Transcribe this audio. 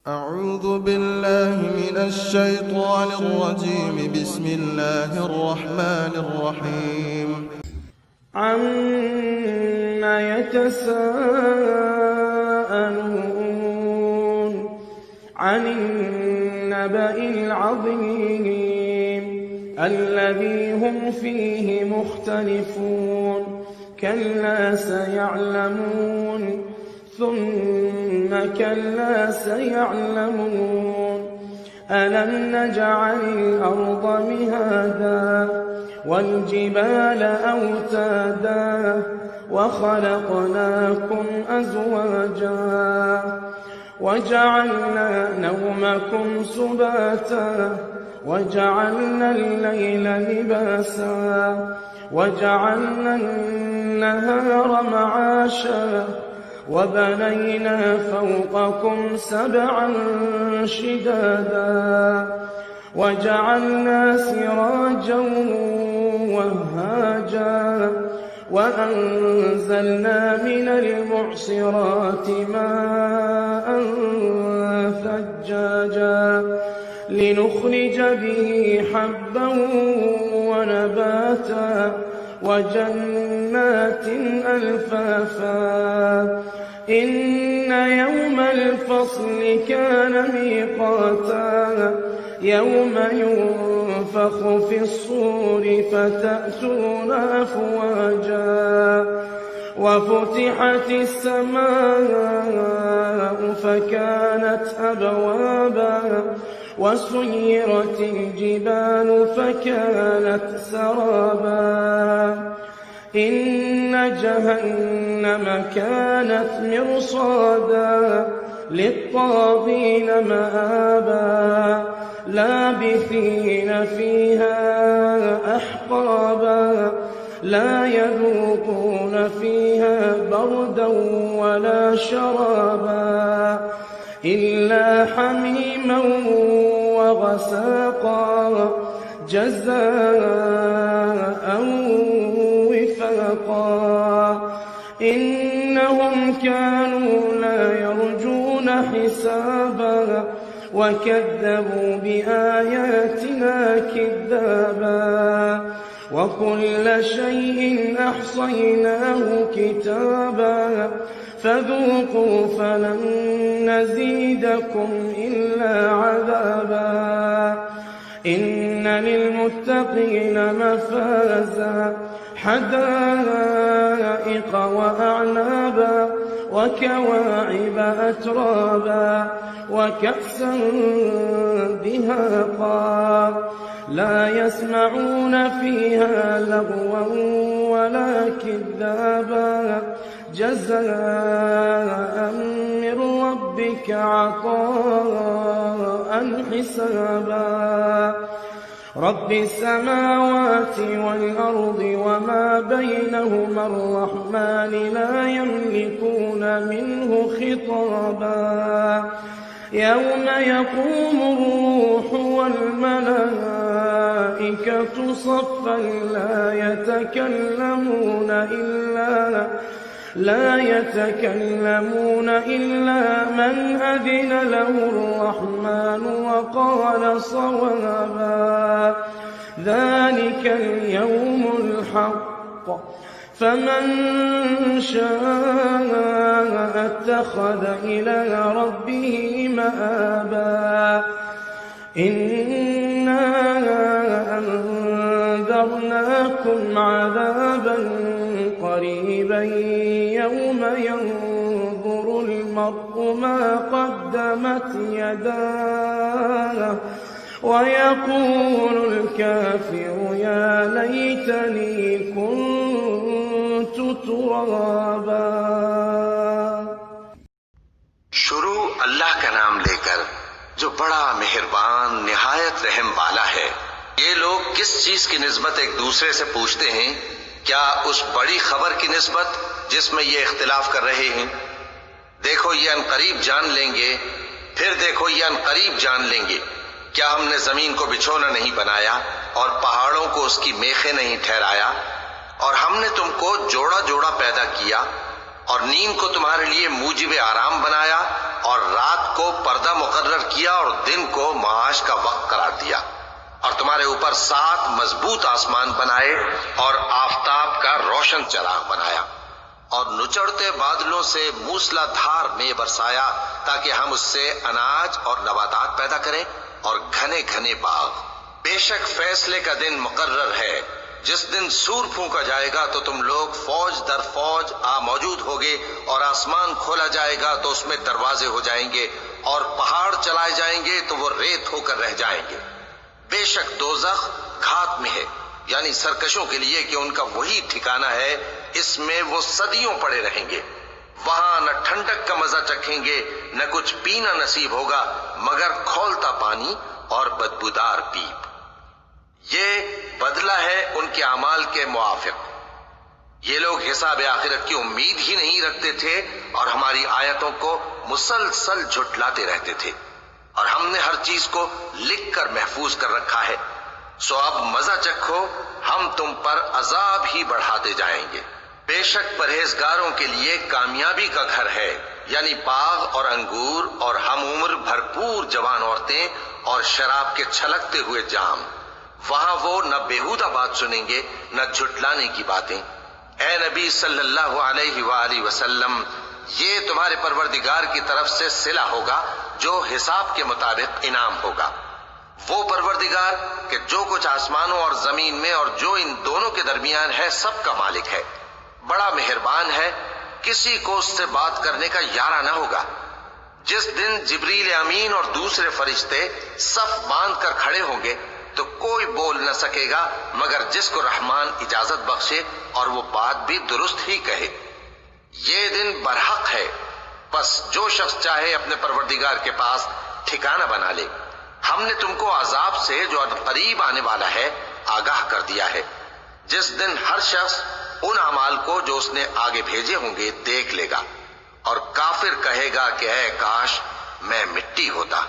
أعوذ بالله من الشيطان الرجيم. بسم الله الرحمن الرحيم. عَمَّ يتساءلون عن النبأ العظيم الذي هم فيه مختلفون كلا سيعلمون ثم كلا سيعلمون ألم نجعل الأرض مهادا والجبال أوتادا وخلقناكم أزواجا وجعلنا نومكم سباتا وجعلنا الليل لباسا وجعلنا النهار معاشا وبنينا فوقكم سبعا شدادا وجعلنا سراجا وهاجا وأنزلنا من المعصرات ماء ثجاجا لنخرج به حبا ونباتا وجنات ألفافا إن يوم الفصل كان ميقاتا يوم ينفخ في الصور فتأتون أفواجا وفتحت السماء فكانت أبوابا وسيرت الجبال فكانت سرابا إن جهنم كانت مرصادا للطاغين مآبا لابثين فيها أحقابا لا يذوقون فيها بردا ولا شرابا إلا حميما وغساقا جزاء وفاقا إنهم كانوا لا يرجون حسابا وكذبوا بآياتنا كذابا وكل شيء أحصيناه كتابا فذوقوا فلن نزيدكم إلا عذابا إن للمتقين مفازا حدائق وأعنابا وكواعب أترابا وكأسا دهاقا لا يسمعون فيها لغوا ولا كذابا جزاء من ربك عطاء حسابا رب السماوات والأرض وما بينهما الرحمن لا يملكون منه خطابا يوم يقوم الروح والملائكة صفا لا يتكلمون إلا من أذن له الرحمن وقال صوابا ذلك اليوم الحق فمن شاء اتخذ إلى ربه مآبا إنا أنذرناكم عذابا قريبا يوم ينظر المرء ما قدمت يداه ويقول الكافر يا ليتني كنت ترابا। शुरू अल्लाह का नाम लेकर जो बड़ा मेहरबान निहायत रहम वाला है। ये लोग किस चीज की निस्बत एक दूसरे से पूछते हैं? क्या उस बड़ी खबर की निस्बत जिसमें ये इख्तिलाफ कर रहे हैं? देखो ये अनकरीब जान लेंगे, फिर देखो ये अनकरीब जान लेंगे। क्या हमने जमीन को बिछोना नहीं बनाया और पहाड़ों को उसकी मेखें नहीं ठहराया? और हमने तुमको जोड़ा जोड़ा पैदा किया और नींद को तुम्हारे लिए मूजिब आराम बनाया اور رات کو پردہ مقرر کیا اور دن کو معاش کا وقت قرار دیا، اور تمہارے اوپر 7 مضبوط آسمان بنائے اور آفتاب کا روشن چراغ بنایا، اور نچڑتے بادلوں سے موسلا دھار میں برسایا تاکہ ہم اس سے اناج اور نباتات پیدا کریں اور گھنے گھنے باغ۔ بے شک فیصلے کا دن مقرر ہے، جس دن سور پھونکا جائے گا تو تم لوگ فوج در فوج موجود ہوگے، اور آسمان کھولا جائے گا تو اس میں دروازے ہو جائیں گے، اور پہاڑ چلائے جائیں گے تو وہ ریت ہو کر رہ جائیں گے۔ بے شک دوزخ گھات میں ہے، یعنی سرکشوں کے لیے کہ ان کا وہی ٹھکانہ ہے، اس میں وہ صدیوں پڑے رہیں گے۔ وہاں نہ ٹھنڈک کا مزہ چکھیں گے، نہ کچھ پینا نصیب ہوگا مگر کھولتا پانی اور بدبودار پیپ۔ یہ بدلہ ہے ان کے اعمال کے موافق۔ یہ لوگ حساب آخرت کی امید ہی نہیں رکھتے تھے اور ہماری آیتوں کو مسلسل جھٹلاتے رہتے تھے، اور ہم نے ہر چیز کو لکھ کر محفوظ کر رکھا ہے۔ سو اب مزہ چکھو، ہم تم پر عذاب ہی بڑھاتے جائیں گے۔ بے شک پرہیزگاروں کے لیے کامیابی کا گھر ہے، یعنی باغ اور انگور اور ہم عمر بھرپور جوان عورتیں اور شراب کے چھلکتے ہوئے جام۔ وہاں وہ نہ بیہودہ بات سنیں گے نہ جھٹلانے کی باتیں۔ اے نبی صلی اللہ علیہ وآلہ وسلم، یہ تمہارے پروردگار کی طرف سے صلہ ہوگا جو حساب کے مطابق انعام ہوگا۔ وہ پروردگار کہ جو کچھ آسمانوں اور زمین میں اور جو ان دونوں کے درمیان ہے سب کا مالک ہے، بڑا مہربان ہے، کسی کو اس سے بات کرنے کا یارہ نہ ہوگا۔ جس دن جبریل امین اور دوسرے فرشتے صف باندھ کر کھڑے ہوں گے تو کوئی بول نہ سکے گا مگر جس کو رحمان اجازت بخشے اور وہ بات بھی درست ہی کہے۔ یہ دن برحق ہے، بس جو شخص چاہے اپنے پروردگار کے پاس ٹھکانہ بنا لے۔ ہم نے تم کو عذاب سے جو قریب آنے والا ہے آگاہ کر دیا ہے، جس دن ہر شخص ان اعمال کو جو اس نے آگے بھیجے ہوں گے دیکھ لے گا، اور کافر کہے گا کہ اے کاش میں مٹی ہوتا۔